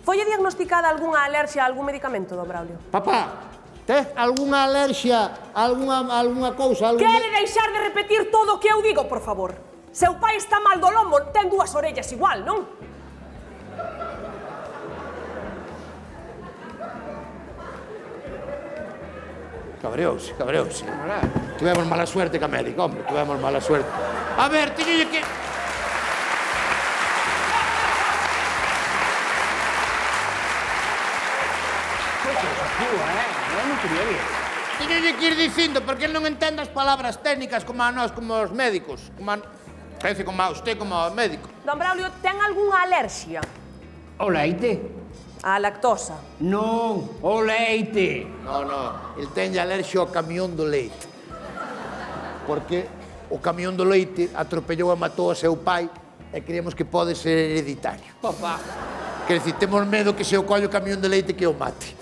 Folle diagnosticada algunha alerxia a algún medicamento, don Braulio? Papá, tes algunha alerxia, algunha cousa, Quere deixar de repetir todo o que eu digo, por favor? Seu pai está mal do lombo, ten dúas orellas igual, non? Cabreouse. Tivemos mala suerte ca médica, hombre, tivemos mala suerte. A ver, tiñolle que... Tiñolle que ir dicindo, porque non entende as palabras técnicas como a nós, como os médicos. Parece como a usted, como a médico. Don Braulio, ten algunha alerxia? O leite? A lactosa. Non, o leite. No, el teña alerxia ao camión do leite. Porque o camión do leite atropellou e matou a seu pai e creemos que pode ser hereditario. Papá. Quer dicir, temos medo que se o colle o camión de leite que o mate.